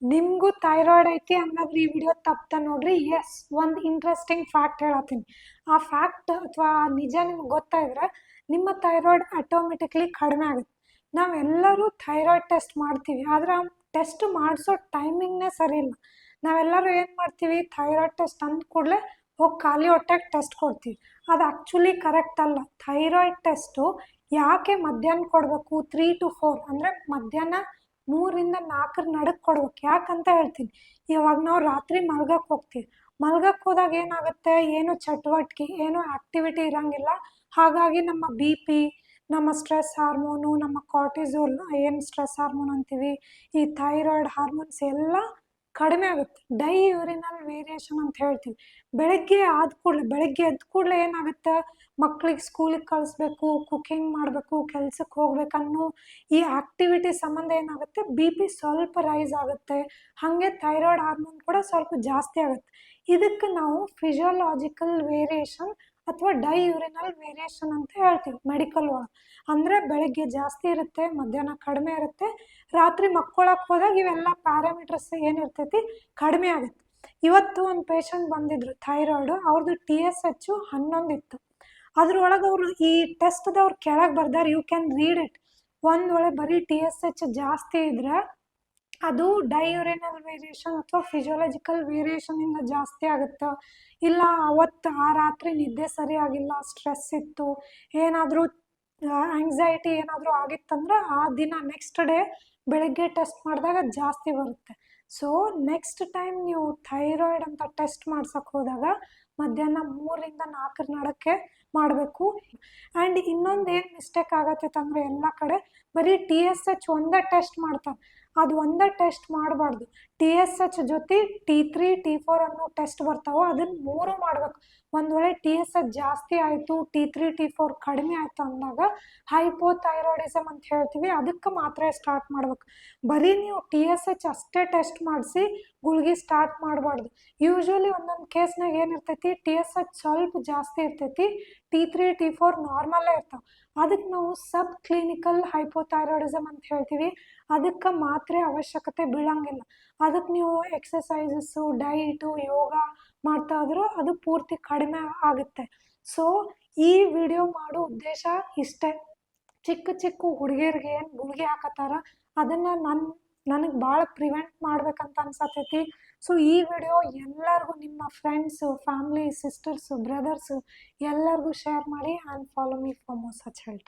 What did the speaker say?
ನಿಮಗೂ ಥೈರಾಯ್ಡ್ ಐತಿ ಹಂಗಾದ್ರೆ ಈ ವಿಡಿಯೋ ತಪ್ಪ ನೋಡ್ರಿ. ಎಸ್, ಒಂದು ಇಂಟ್ರೆಸ್ಟಿಂಗ್ ಫ್ಯಾಕ್ಟ್ ಹೇಳತ್ತೀನಿ. ಆ ಫ್ಯಾಕ್ಟ್ ಅಥವಾ ನಿಜ ನಿಮ್ಗೆ ಗೊತ್ತಾಯಿದ್ರೆ ನಿಮ್ಮ ಥೈರಾಯ್ಡ್ ಆಟೋಮೆಟಿಕ್ಲಿ ಕಡಿಮೆ ಆಗುತ್ತೆ. ನಾವೆಲ್ಲರೂ ಥೈರಾಯ್ಡ್ ಟೆಸ್ಟ್ ಮಾಡ್ತೀವಿ, ಆದರೆ ಆ ಟೆಸ್ಟ್ ಮಾಡಿಸೋ ಟೈಮಿಂಗ್ನೇ ಸರಿ ಇಲ್ಲ. ನಾವೆಲ್ಲರೂ ಏನು ಮಾಡ್ತೀವಿ, ಥೈರಾಯ್ಡ್ ಟೆಸ್ಟ್ ಅಂದ ಕೂಡಲೇ ಹೋಗಿ ಖಾಲಿ ಹೊಟ್ಟೆಗೆ ಟೆಸ್ಟ್ ಕೊಡ್ತೀವಿ. ಅದು ಆ್ಯಕ್ಚುಲಿ ಕರೆಕ್ಟ್ ಅಲ್ಲ. ಥೈರಾಯ್ಡ್ ಟೆಸ್ಟು ಯಾಕೆ ಮಧ್ಯಾಹ್ನ ಕೊಡಬೇಕು, 3 to 4 ಅಂದರೆ ಮಧ್ಯಾಹ್ನ 3ರಿಂದ 4 ನಡುಕ್ ಕೊಡ್ಬೇಕು. ಯಾಕಂತ ಹೇಳ್ತೀನಿ. ಇವಾಗ ನಾವು ರಾತ್ರಿ ಮಲ್ಗಕ್ಕೆ ಹೋಗ್ತೀವಿ. ಮಲ್ಗಕ್ಕೆ ಹೋದಾಗ ಏನಾಗುತ್ತೆ, ಏನು ಚಟುವಟಿಕೆ, ಏನು ಆ್ಯಕ್ಟಿವಿಟಿ ಇರೋಂಗಿಲ್ಲ. ಹಾಗಾಗಿ ನಮ್ಮ ಬಿ ಪಿ, ನಮ್ಮ ಸ್ಟ್ರೆಸ್ ಹಾರ್ಮೋನು, ನಮ್ಮ ಕಾರ್ಟಿಸೋಲ್ ಏನು ಸ್ಟ್ರೆಸ್ ಹಾರ್ಮೋನ್ ಅಂತೀವಿ, ಈ ಥೈರಾಯ್ಡ್ ಹಾರ್ಮೋನ್ಸ್ ಎಲ್ಲ ಕಡಿಮೆ ಆಗುತ್ತೆ. ಡೈ ಯೂರಿನಲ್ ವೇರಿಯೇಷನ್ ಅಂತ ಹೇಳ್ತೀವಿ. ಬೆಳಗ್ಗೆ ಎದ್ದ ಕೂಡಲೇ ಏನಾಗುತ್ತೆ, ಮಕ್ಳಿಗೆ ಸ್ಕೂಲಿಗೆ ಕಳಿಸ್ಬೇಕು, ಕುಕ್ಕಿಂಗ್ ಮಾಡಬೇಕು, ಕೆಲ್ಸಕ್ಕೆ ಹೋಗ್ಬೇಕನ್ನೋ ಈ ಆ್ಯಕ್ಟಿವಿಟಿ ಸಂಬಂಧ ಏನಾಗುತ್ತೆ, ಬಿ ಪಿ ಸ್ವಲ್ಪ ರೈಸ್ ಆಗುತ್ತೆ. ಹಾಗೆ ಥೈರಾಯ್ಡ್ ಹಾರ್ಮೋನ್ ಕೂಡ ಸ್ವಲ್ಪ ಜಾಸ್ತಿ ಆಗುತ್ತೆ. ಇದಕ್ಕೆ ನಾವು ಫಿಸಿಯೋಲಾಜಿಕಲ್ ವೇರಿಯೇಷನ್ ಅಥವಾ ಡೈ ಯೂರಿನಲ್ ವೇರಿಯೇಷನ್ ಅಂತ ಹೇಳ್ತೀವಿ ಮೆಡಿಕಲ್ ಒಳಗೆ. ಅಂದರೆ ಬೆಳಗ್ಗೆ ಜಾಸ್ತಿ ಇರುತ್ತೆ, ಮಧ್ಯಾಹ್ನ ಕಡಿಮೆ ಇರುತ್ತೆ, ರಾತ್ರಿ ಮಕ್ಕೊಳಕ್ಕೆ ಹೋದಾಗ ಇವೆಲ್ಲ ಪ್ಯಾರಾಮೀಟರ್ಸ್ ಏನಿರ್ತೈತಿ ಕಡಿಮೆ ಆಗುತ್ತೆ. ಇವತ್ತು ಒಂದು ಪೇಷಂಟ್ ಬಂದಿದ್ರು ಥೈರಾಯ್ಡು, ಅವ್ರದ್ದು TSH 11 ಇತ್ತು. ಅದ್ರೊಳಗೆ ಅವರು ಈ ಟೆಸ್ಟ್ದವ್ರು ಕೆಳಗೆ ಬರ್ದಾರೆ, ಯು ಕ್ಯಾನ್ ರೀಡ್ ಇಟ್. ಒಂದು ವೇಳೆ ಬರೀ TSH ಜಾಸ್ತಿ ಇದ್ರೆ ಅದು ಡೈಯೂರಿನಲ್ ವೇರಿಯೇಷನ್ ಅಥವಾ ಫಿಸಿಯೋಲಾಜಿಕಲ್ ವೇರಿಯೇಷನಿಂದ ಜಾಸ್ತಿ ಆಗುತ್ತೆ. ಇಲ್ಲ ಅವತ್ತು ಆ ರಾತ್ರಿ ನಿದ್ದೆ ಸರಿಯಾಗಿಲ್ಲ, ಸ್ಟ್ರೆಸ್ ಇತ್ತು, ಏನಾದರೂ ಆಂಗ್ಸೈಟಿ ಏನಾದರೂ ಆಗಿತ್ತಂದ್ರೆ ಆ ದಿನ ನೆಕ್ಸ್ಟ್ ಡೇ ಬೆಳಗ್ಗೆ ಟೆಸ್ಟ್ ಮಾಡಿದಾಗ ಜಾಸ್ತಿ ಬರುತ್ತೆ. ಸೊ ನೆಕ್ಸ್ಟ್ ಟೈಮ್ ನೀವು ಥೈರಾಯ್ಡ್ ಅಂತ ಟೆಸ್ಟ್ ಮಾಡ್ಸಕ್ಕೆ ಹೋದಾಗ ಮಧ್ಯಾಹ್ನ 3ರಿಂದ 4 ನಡಕ್ಕೆ ಮಾಡಬೇಕು. ಆ್ಯಂಡ್ ಇನ್ನೊಂದು ಏನು ಮಿಸ್ಟೇಕ್ ಆಗತ್ತೈತೆ ಅಂದರೆ ಎಲ್ಲ ಕಡೆ ಬರೀ TSH ಒಂದೇ ಟೆಸ್ಟ್ ಮಾಡ್ತಾರೆ. ಅದು ಒಂದೇ ಟೆಸ್ಟ್ ಮಾಡಬಾರ್ದು. TSH ಜೊತೆ T3 T4 ಅನ್ನೋ ಟೆಸ್ಟ್ ಬರ್ತಾವೆ, ಅದನ್ನು 3 ಮಾಡಬೇಕು. ಒಂದು ವೇಳೆ TSH ಜಾಸ್ತಿ ಆಯಿತು, T3 T4 ಕಡಿಮೆ ಆಯಿತು ಅಂದಾಗ ಹೈಪೋಥೈರಾಯ್ಡಿಸಮ್ ಅಂತ ಹೇಳ್ತೀವಿ, ಅದಕ್ಕೆ ಮಾತ್ರ ಸ್ಟಾರ್ಟ್ ಮಾಡ್ಬೇಕು. ಬರೀ ನೀವು TSH ಅಷ್ಟೇ ಟೆಸ್ಟ್ ಮಾಡಿಸಿ ಗುಳಿಗೆ ಸ್ಟಾರ್ಟ್ ಮಾಡಬಾರ್ದು. ಯೂಶ್ವಲಿ ಒಂದೊಂದು ಕೇಸ್ನಾಗ ಏನಿರ್ತೈತಿ, TSH ಸ್ವಲ್ಪ ಜಾಸ್ತಿ ಇರ್ತೈತಿ, T3 T4 ನಾರ್ಮಲ್ಲೇ ಇರ್ತಾವೆ. ಅದಕ್ಕೆ ನಾವು ಸಬ್ ಕ್ಲಿನಿಕಲ್ ಹೈಪೋಥೈರಾಯ್ಡಿಸಮ್ ಅಂತ ಹೇಳ್ತೀವಿ. ಅದಕ್ಕೆ ಮಾತ್ರೆ ಅವಶ್ಯಕತೆ ಬೀಳಂಗಿಲ್ಲ. ಅದಕ್ಕೆ ನೀವು ಎಕ್ಸಸೈಸಸ್ಸು, ಡೈಟು, ಯೋಗ ಮಾಡ್ತಾ ಇದ್ರೂ ಅದು ಪೂರ್ತಿ ಕಡಿಮೆ ಆಗುತ್ತೆ. ಸೊ ಈ ವಿಡಿಯೋ ಮಾಡೋ ಉದ್ದೇಶ ಇಷ್ಟೇ. ಚಿಕ್ಕ ಚಿಕ್ಕ ಹುಡುಗಿಯರಿಗೆ ಏನು ಗುಳಿಗೆ ಹಾಕತ್ತಾರ ಅದನ್ನು ನನಗೆ ಭಾಳ ಪ್ರಿವೆಂಟ್ ಮಾಡ್ಬೇಕಂತ ಅನ್ಸತೈತಿ. ಸೊ ಈ ವಿಡಿಯೋ ಎಲ್ಲರಿಗೂ, ನಿಮ್ಮ ಫ್ರೆಂಡ್ಸು, ಫ್ಯಾಮ್ಲಿ, ಸಿಸ್ಟರ್ಸು, ಬ್ರದರ್ಸು ಎಲ್ಲರಿಗೂ ಶೇರ್ ಮಾಡಿ. And follow me for more such health.